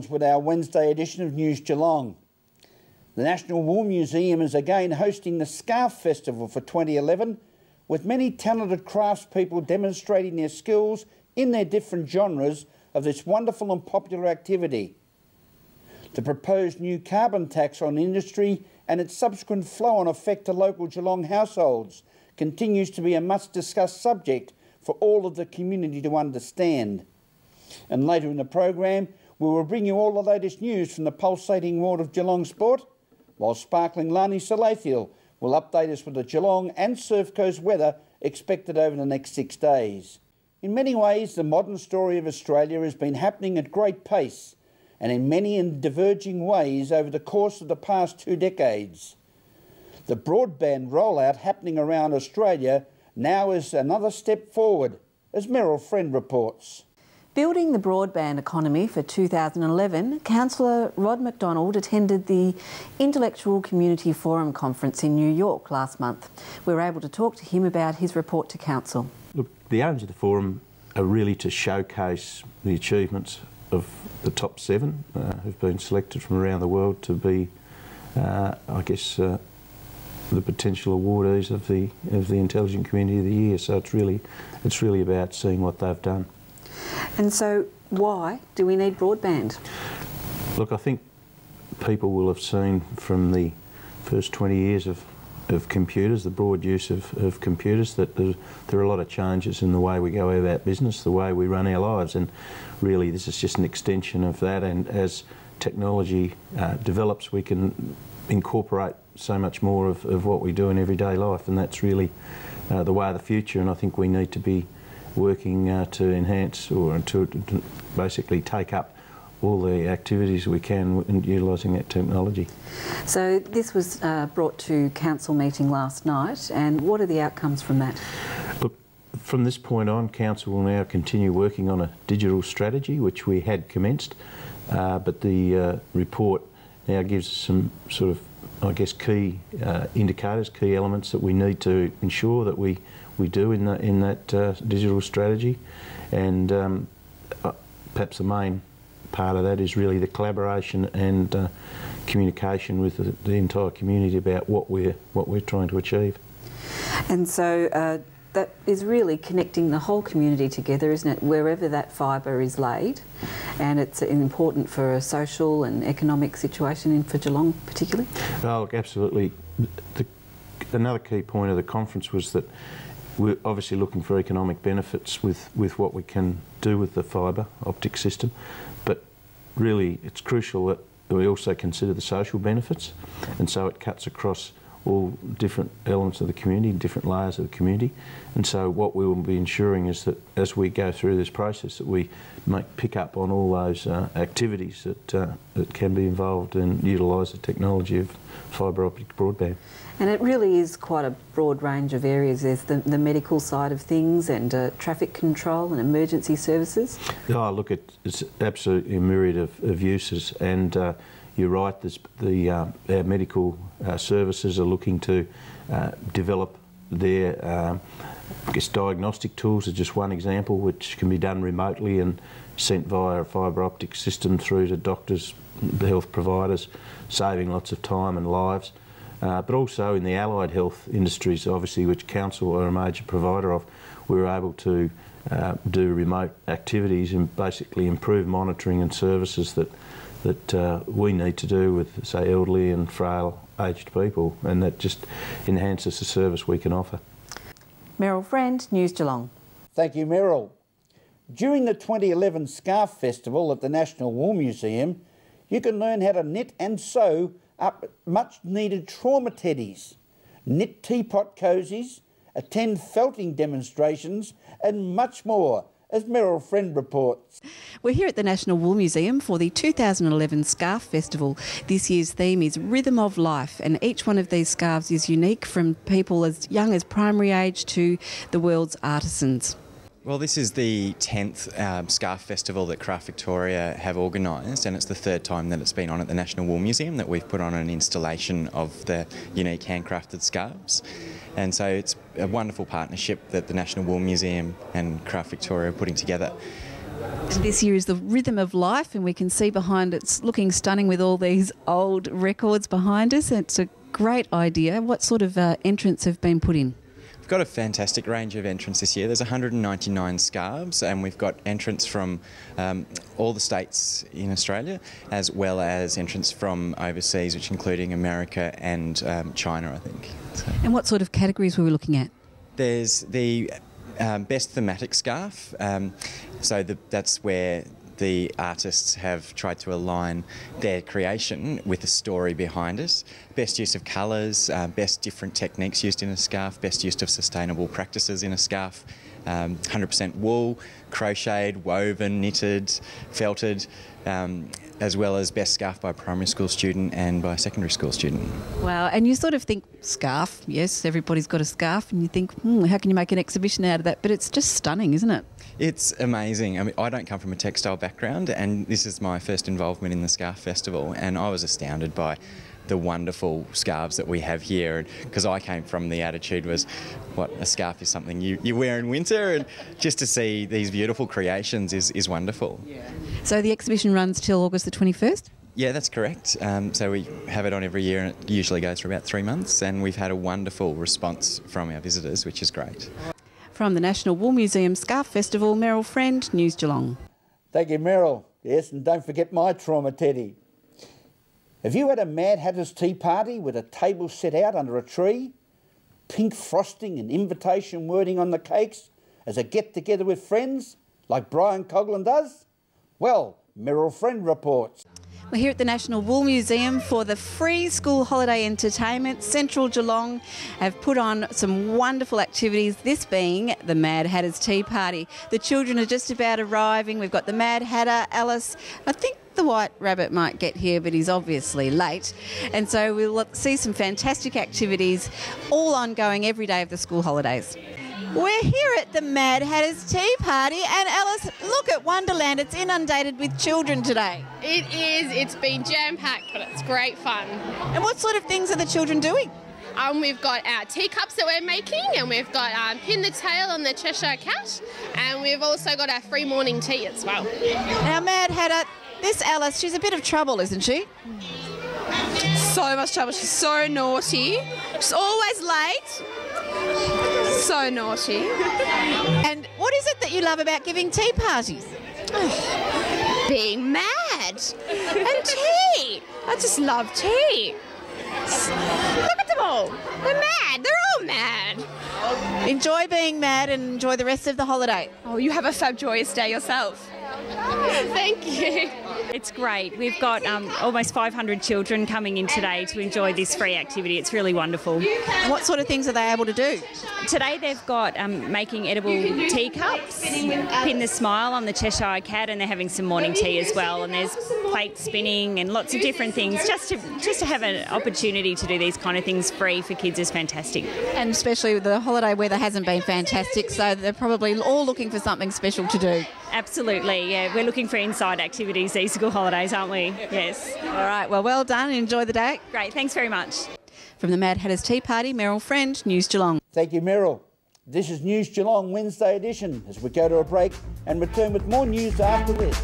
Collins with our Wednesday edition of News Geelong. The National Wool Museum is again hosting the Scarf Festival for 2011, with many talented craftspeople demonstrating their skills in their different genres of this wonderful and popular activity. The proposed new carbon tax on industry and its subsequent flow-on effect to local Geelong households continues to be a much-discussed subject for all of the community to understand. And later in the program, we will bring you all the latest news from the pulsating world of Geelong sport, while sparkling Lani Salathiel will update us with the Geelong and Surf Coast weather expected over the next 6 days. In many ways, the modern story of Australia has been happening at great pace and in many and diverging ways over the course of the past 2 decades. The broadband rollout happening around Australia now is another step forward, as Meryl Friend reports. Building the broadband economy for 2011, Councillor Rod McDonald attended the Intellectual Community Forum Conference in New York last month. We were able to talk to him about his report to Council. Look, the aims of the forum are really to showcase the achievements of the top 7 who've been selected from around the world to be, I guess, the potential awardees of the Intelligent Community of the Year. So it's really about seeing what they've done. And so why do we need broadband? Look, I think people will have seen from the first 20 years of computers, the broad use of computers, that there are a lot of changes in the way we go about business, the way we run our lives, and really this is just an extension of that. And as technology develops, we can incorporate so much more of what we do in everyday life, and that's really the way of the future. And I think we need to be working to enhance or to basically take up all the activities we can in utilising that technology. So this was brought to council meeting last night, and what are the outcomes from that? Look, from this point on, council will now continue working on a digital strategy, which we had commenced, but the report now gives us some sort of, I guess, key indicators, key elements that we need to ensure that we do in that digital strategy, and perhaps the main part of that is really the collaboration and communication with the entire community about what we're trying to achieve. And so that is really connecting the whole community together, isn't it, wherever that fibre is laid, and it's important for a social and economic situation for Geelong particularly? Oh, look, absolutely. Another key point of the conference was that we're obviously looking for economic benefits with what we can do with the fibre optic system, but really it's crucial that we also consider the social benefits, and so it cuts across all different elements of the community, different layers of the community. And so what we will be ensuring is that as we go through this process, that we pick up on all those activities that can be involved and utilise the technology of fibre optic broadband. And it really is quite a broad range of areas. There's the medical side of things, and traffic control and emergency services. Oh, look, it's absolutely a myriad of uses, and you're right, our medical services are looking to develop their I guess diagnostic tools are just one example, which can be done remotely and sent via a fibre optic system through to doctors, the health providers, saving lots of time and lives. But also in the allied health industries, obviously, which council are a major provider of, we were able to do remote activities and basically improve monitoring and services that we need to do with, say, elderly and frail aged people, and that just enhances the service we can offer. Meryl Friend, News Geelong. Thank you, Meryl. During the 2011 Scarf Festival at the National Wool Museum, you can learn how to knit and sew up much-needed trauma teddies, knit teapot cosies, attend felting demonstrations and much more, as Meryl Friend reports. We're here at the National Wool Museum for the 2011 Scarf Festival. This year's theme is Rhythm of Life, and each one of these scarves is unique, from people as young as primary age to the world's artisans. Well, this is the 10th Scarf Festival that Craft Victoria have organised, and it's the 3rd time that it's been on at the National Wool Museum that we've put on an installation of the unique handcrafted scarves. And so it's a wonderful partnership that the National Wool Museum and Craft Victoria are putting together. And this year is the Rhythm of Life, and we can see behind it's looking stunning with all these old records behind us. It's a great idea. What sort of entrants have been put in? We've got a fantastic range of entrants this year. There's 199 scarves, and we've got entrants from all the states in Australia, as well as entrants from overseas, which including America and China, I think. So. And what sort of categories were we looking at? There's the best thematic scarf, that's where the artists have tried to align their creation with the story behind it. Best use of colours, best different techniques used in a scarf, best use of sustainable practices in a scarf, 100% wool, crocheted, woven, knitted, felted, as well as best scarf by a primary school student and by a secondary school student. Wow, and you sort of think scarf, yes, everybody's got a scarf, and you think, how can you make an exhibition out of that? But it's just stunning, isn't it? It's amazing. I mean, I don't come from a textile background, and this is my first involvement in the Scarf Festival, and I was astounded by the wonderful scarves that we have here, because I came from the attitude was, what, a scarf is something you wear in winter, and just to see these beautiful creations is wonderful. Yeah. So the exhibition runs till August the 21st? Yeah, that's correct. So we have it on every year, and it usually goes for about 3 months, and we've had a wonderful response from our visitors, which is great. From the National Wool Museum Scarf Festival, Meryl Friend, News Geelong. Thank you, Meryl. Yes, and don't forget my trauma teddy. Have you had a Mad Hatter's tea party with a table set out under a tree, pink frosting and invitation wording on the cakes as a get-together with friends, like Brian Coughlin does? Well, Meryl Friend reports. We're here at the National Wool Museum for the free school holiday entertainment. Central Geelong have put on some wonderful activities, this being the Mad Hatter's Tea Party. The children are just about arriving. We've got the Mad Hatter, Alice. I think the White Rabbit might get here, but he's obviously late. And so we'll see some fantastic activities, all ongoing every day of the school holidays. We're here at the Mad Hatter's Tea Party, and Alice, look at Wonderland. It's inundated with children today. It is. It's been jam-packed, but it's great fun. And what sort of things are the children doing? We've got our teacups that we're making, and we've got Pin the Tail on the Cheshire Cat, and we've also got our free morning tea as well. Now, Mad Hatter, this Alice, she's a bit of trouble, isn't she? So much trouble. She's so naughty. She's always late. So naughty. And what is it that you love about giving tea parties? Being mad. And tea. I just love tea. Look at them all. They're mad. They're all mad. Enjoy being mad and enjoy the rest of the holiday. Oh, you have a fab joyous day yourself. Thank you. It's great. We've got almost 500 children coming in today to enjoy this free activity. It's really wonderful. And what sort of things are they able to do? Today they've got making edible teacups, Pin the Smile on the Cheshire Cat, and they're having some morning tea as well. And there's plate spinning and lots of different things. Just to have an opportunity to do these kind of things free for kids is fantastic. And especially the holiday weather hasn't been fantastic, so they're probably all looking for something special to do. Absolutely, yeah. We're looking for inside activities these school holidays, aren't we? Yes. All right, well done. Enjoy the day. Great, thanks very much. From the Mad Hatter's Tea Party, Meryl Friend, News Geelong. Thank you, Meryl. This is News Geelong Wednesday edition as we go to a break and return with more news after this.